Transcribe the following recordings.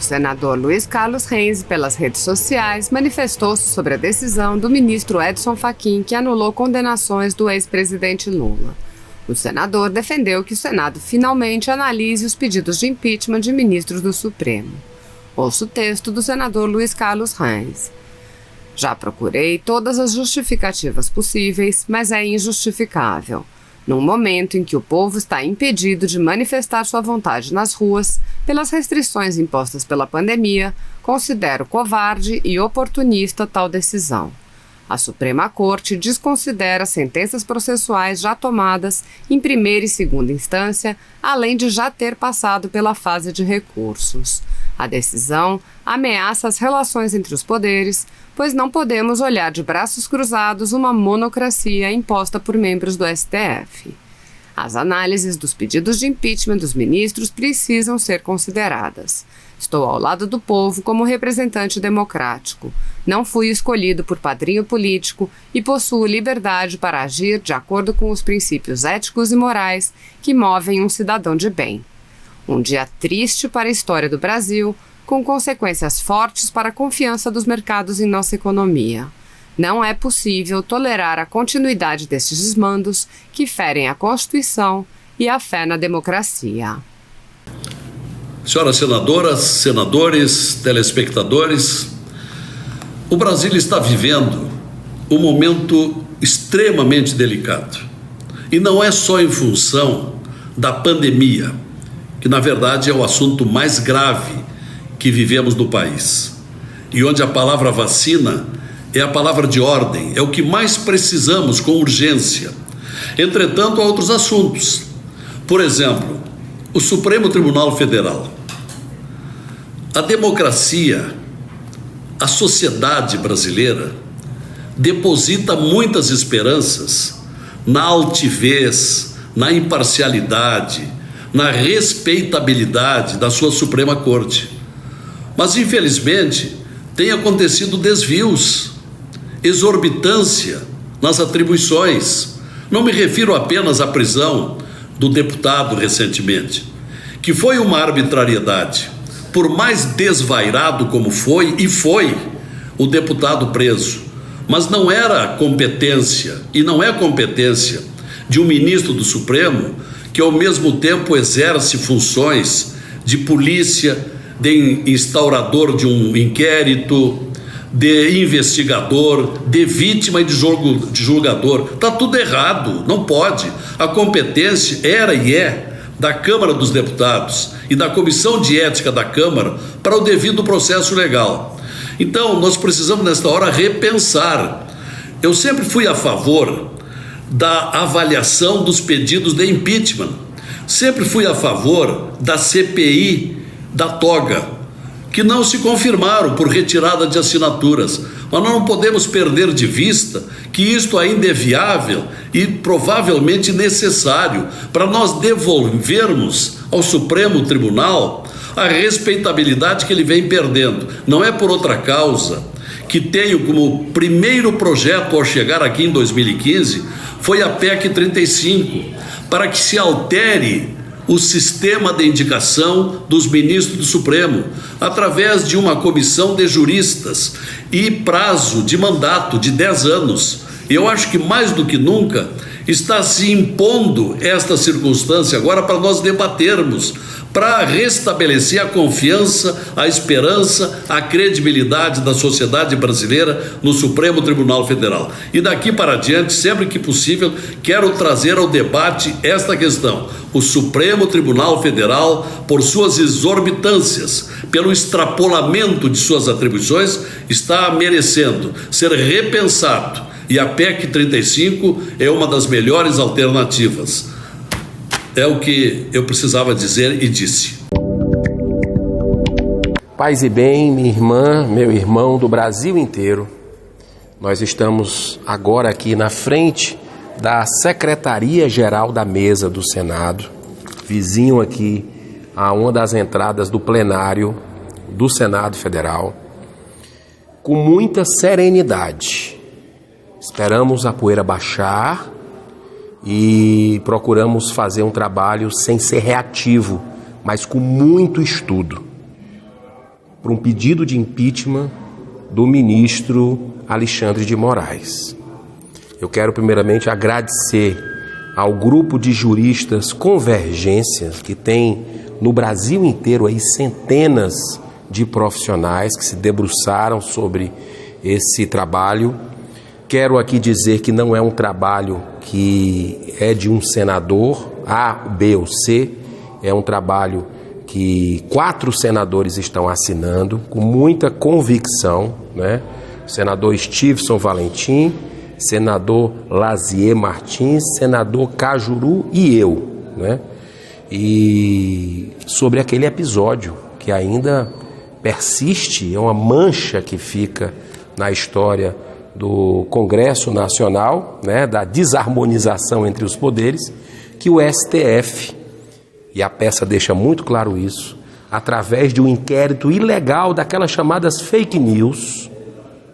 senador Luiz Carlos Reis, pelas redes sociais, manifestou-se sobre a decisão do ministro Edson Fachin, que anulou condenações do ex-presidente Lula. O senador defendeu que o Senado finalmente analise os pedidos de impeachment de ministros do Supremo. Ouça o texto do senador Luiz Carlos Reis. Já procurei todas as justificativas possíveis, mas é injustificável. Num momento em que o povo está impedido de manifestar sua vontade nas ruas, pelas restrições impostas pela pandemia, considero covarde e oportunista tal decisão. A Suprema Corte desconsidera sentenças processuais já tomadas em primeira e segunda instância, além de já ter passado pela fase de recursos. A decisão ameaça as relações entre os poderes, pois não podemos olhar de braços cruzados uma monocracia imposta por membros do STF. As análises dos pedidos de impeachment dos ministros precisam ser consideradas. Estou ao lado do povo como representante democrático. Não fui escolhido por padrinho político e possuo liberdade para agir de acordo com os princípios éticos e morais que movem um cidadão de bem. Um dia triste para a história do Brasil, com consequências fortes para a confiança dos mercados em nossa economia. Não é possível tolerar a continuidade destes desmandos que ferem a Constituição e a fé na democracia. Senhoras senadoras, senadores, telespectadores, o Brasil está vivendo um momento extremamente delicado. E não é só em função da pandemia, que na verdade é o assunto mais grave que vivemos no país. E onde a palavra vacina é a palavra de ordem, é o que mais precisamos com urgência. Entretanto, há outros assuntos. Por exemplo, o Supremo Tribunal Federal. A democracia, a sociedade brasileira deposita muitas esperanças na altivez, na imparcialidade, na respeitabilidade da sua Suprema Corte. Mas, infelizmente, tem acontecido desvios, exorbitância nas atribuições. Não me refiro apenas à prisão do deputado recentemente, que foi uma arbitrariedade. Por mais desvairado como foi, e foi o deputado preso, mas não era competência, e não é competência de um ministro do Supremo que ao mesmo tempo exerce funções de polícia, de instaurador de um inquérito, de investigador, de vítima e de julgador. Está tudo errado, não pode. A competência era e é da Câmara dos Deputados e da Comissão de Ética da Câmara para o devido processo legal. Então, nós precisamos, nesta hora, repensar. Eu sempre fui a favor da avaliação dos pedidos de impeachment. Sempre fui a favor da CPI da toga, que não se confirmaram por retirada de assinaturas. Mas nós não podemos perder de vista que isto ainda é viável e provavelmente necessário para nós devolvermos ao Supremo Tribunal a respeitabilidade que ele vem perdendo. Não é por outra causa que tenho como primeiro projeto ao chegar aqui em 2015 foi a PEC 35, para que se altere o sistema de indicação dos ministros do Supremo, através de uma comissão de juristas e prazo de mandato de 10 anos. Eu acho que mais do que nunca está se impondo esta circunstância agora para nós debatermos, para restabelecer a confiança, a esperança, a credibilidade da sociedade brasileira no Supremo Tribunal Federal. E daqui para adiante, sempre que possível, quero trazer ao debate esta questão. O Supremo Tribunal Federal, por suas exorbitâncias, pelo extrapolamento de suas atribuições, está merecendo ser repensado. E a PEC 35 é uma das melhores alternativas. É o que eu precisava dizer e disse. Paz e bem, minha irmã, meu irmão do Brasil inteiro. Nós estamos agora aqui na frente da Secretaria-Geral da Mesa do Senado, vizinho aqui a uma das entradas do plenário do Senado Federal, com muita serenidade. Esperamos a poeira baixar e procuramos fazer um trabalho sem ser reativo, mas com muito estudo. para um pedido de impeachment do ministro Alexandre de Moraes. Eu quero primeiramente agradecer ao grupo de juristas Convergências, que tem no Brasil inteiro aí centenas de profissionais que se debruçaram sobre esse trabalho. Quero aqui dizer que não é um trabalho que é de um senador A, B ou C, é um trabalho que 4 senadores estão assinando com muita convicção, né? O senador Stevenson Valentim, senador Lazier Martins, senador Cajuru e eu, né? E sobre aquele episódio que ainda persiste, é uma mancha que fica na história do Congresso Nacional, né, da desarmonização entre os poderes, que o STF, e a peça deixa muito claro isso, através de um inquérito ilegal daquelas chamadas fake news,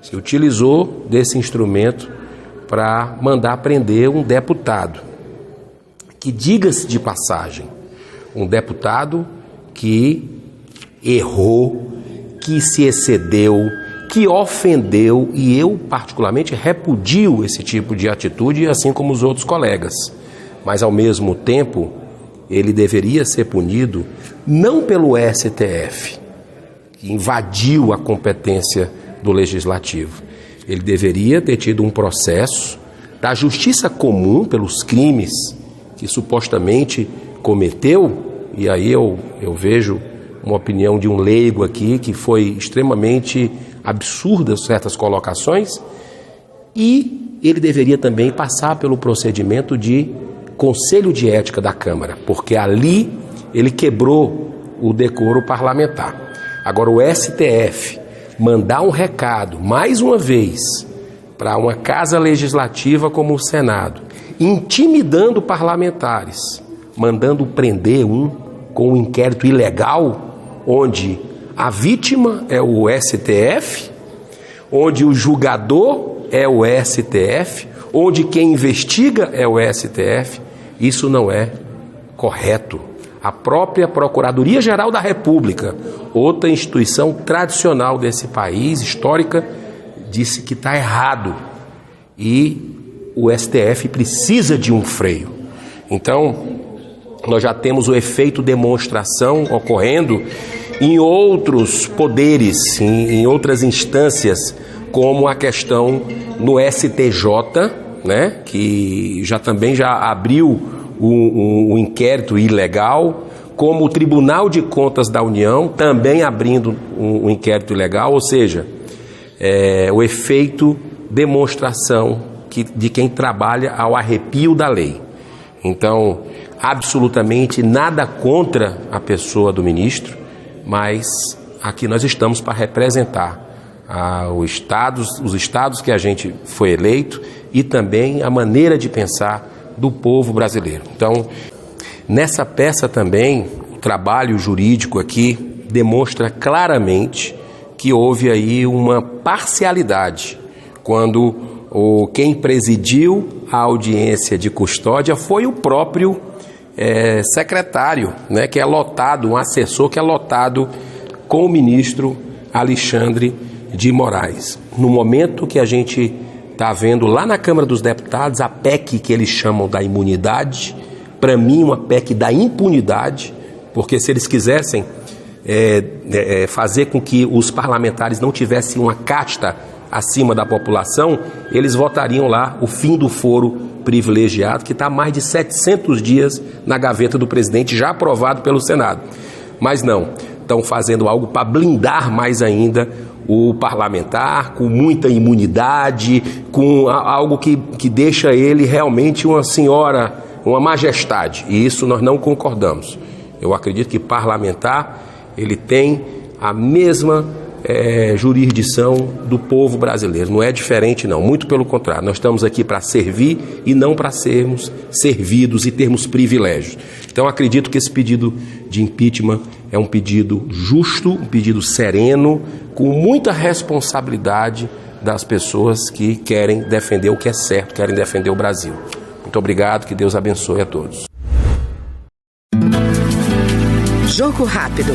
se utilizou desse instrumento para mandar prender um deputado, que, diga-se de passagem, um deputado que errou, que se excedeu, que ofendeu, e eu particularmente repudio esse tipo de atitude, assim como os outros colegas. Mas ao mesmo tempo, ele deveria ser punido não pelo STF, que invadiu a competência do Legislativo. Ele deveria ter tido um processo da justiça comum pelos crimes que supostamente cometeu, e aí eu vejo uma opinião de um leigo aqui que foi extremamente absurda certas colocações, e ele deveria também passar pelo procedimento de Conselho de Ética da Câmara, porque ali ele quebrou o decoro parlamentar. Agora o STF mandar um recado, mais uma vez, para uma casa legislativa como o Senado, intimidando parlamentares, mandando prender um com um inquérito ilegal, onde a vítima é o STF, onde o julgador é o STF, onde quem investiga é o STF, isso não é correto. A própria Procuradoria-Geral da República, outra instituição tradicional desse país, histórica, disse que está errado. E o STF precisa de um freio. Então, nós já temos o efeito demonstração ocorrendo em outros poderes, em outras instâncias, como a questão no STJ, né, que também já abriu um inquérito ilegal, como o Tribunal de Contas da União, também abrindo um inquérito ilegal, ou seja, o efeito demonstração de quem trabalha ao arrepio da lei. Então, absolutamente nada contra a pessoa do ministro, mas aqui nós estamos para representar os estados que a gente foi eleito e também a maneira de pensar do povo brasileiro. Então, nessa peça também, o trabalho jurídico aqui demonstra claramente que houve aí uma parcialidade, quando quem presidiu a audiência de custódia foi o próprio secretário, né, que é lotado, um assessor que é lotado com o ministro Alexandre de Moraes. No momento que a gente está vendo lá na Câmara dos Deputados a PEC que eles chamam da imunidade, para mim uma PEC da impunidade, porque se eles quisessem fazer com que os parlamentares não tivessem uma casta acima da população, eles votariam lá o fim do foro privilegiado, que está há mais de 700 dias na gaveta do presidente, já aprovado pelo Senado. Mas não, estão fazendo algo para blindar mais ainda o parlamentar, com muita imunidade, com algo que deixa ele realmente uma senhora, uma majestade, e isso nós não concordamos. Eu acredito que parlamentar, ele tem a mesma jurisdição do povo brasileiro, não é diferente não, muito pelo contrário, nós estamos aqui para servir e não para sermos servidos e termos privilégios. Então acredito que esse pedido de impeachment é um pedido justo, um pedido sereno, com muita responsabilidade das pessoas que querem defender o que é certo, querem defender o Brasil. Muito obrigado, que Deus abençoe a todos. Jogo rápido.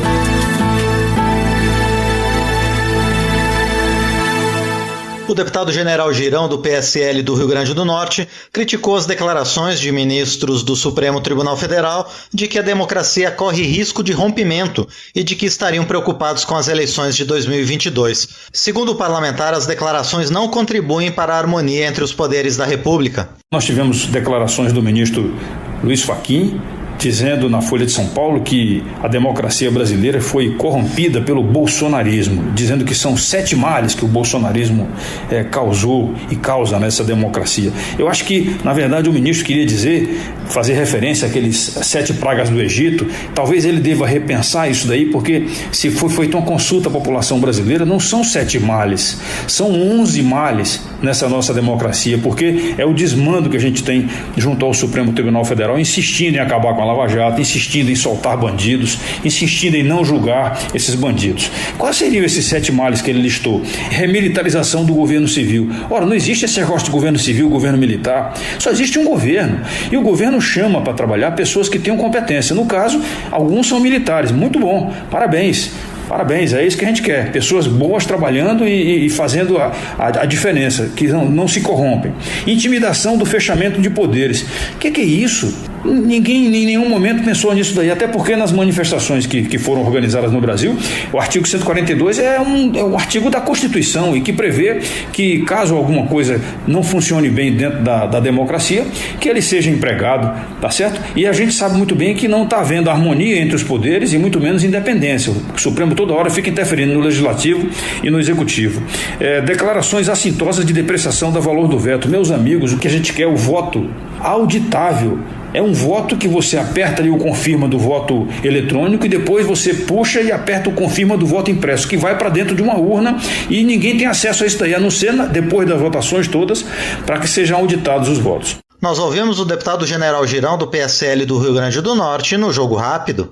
O deputado General Girão, do PSL do Rio Grande do Norte, criticou as declarações de ministros do Supremo Tribunal Federal de que a democracia corre risco de rompimento e de que estariam preocupados com as eleições de 2022. Segundo o parlamentar, as declarações não contribuem para a harmonia entre os poderes da República. Nós tivemos declarações do ministro Luiz Fachin, dizendo na Folha de São Paulo que a democracia brasileira foi corrompida pelo bolsonarismo, dizendo que são 7 males que o bolsonarismo causou e causa nessa democracia. Eu acho que, na verdade, o ministro queria fazer referência àqueles 7 pragas do Egito. Talvez ele deva repensar isso daí, porque se foi feita uma consulta à população brasileira, não são 7 males, são 11 males nessa nossa democracia, porque é o desmando que a gente tem junto ao Supremo Tribunal Federal, insistindo em acabar com a Lava Jato, insistindo em soltar bandidos, insistindo em não julgar esses bandidos. Quais seriam esses 7 males que ele listou? Remilitarização do governo civil. Ora, não existe esse negócio de governo civil, governo militar. Só existe um governo. E o governo chama para trabalhar pessoas que tenham competência. No caso, alguns são militares. Muito bom. Parabéns. Parabéns, é isso que a gente quer. Pessoas boas trabalhando e fazendo a diferença, que não se corrompem. Intimidação do fechamento de poderes. O que é isso? Ninguém em nenhum momento pensou nisso daí, até porque nas manifestações que foram organizadas no Brasil, o artigo 142 é um artigo da Constituição e que prevê que, caso alguma coisa não funcione bem dentro da democracia, que ele seja empregado, tá certo? E a gente sabe muito bem que não está havendo harmonia entre os poderes e muito menos independência. O Supremo toda hora fica interferindo no Legislativo e no Executivo. Declarações assintosas de depreciação do valor do veto. Meus amigos, o que a gente quer é o voto auditável. É um voto que você aperta ali o confirma do voto eletrônico e depois você puxa e aperta o confirma do voto impresso, que vai para dentro de uma urna e ninguém tem acesso a isso daí, a não ser depois das votações todas, para que sejam auditados os votos. Nós ouvimos o deputado General Girão, do PSL do Rio Grande do Norte, no Jogo Rápido.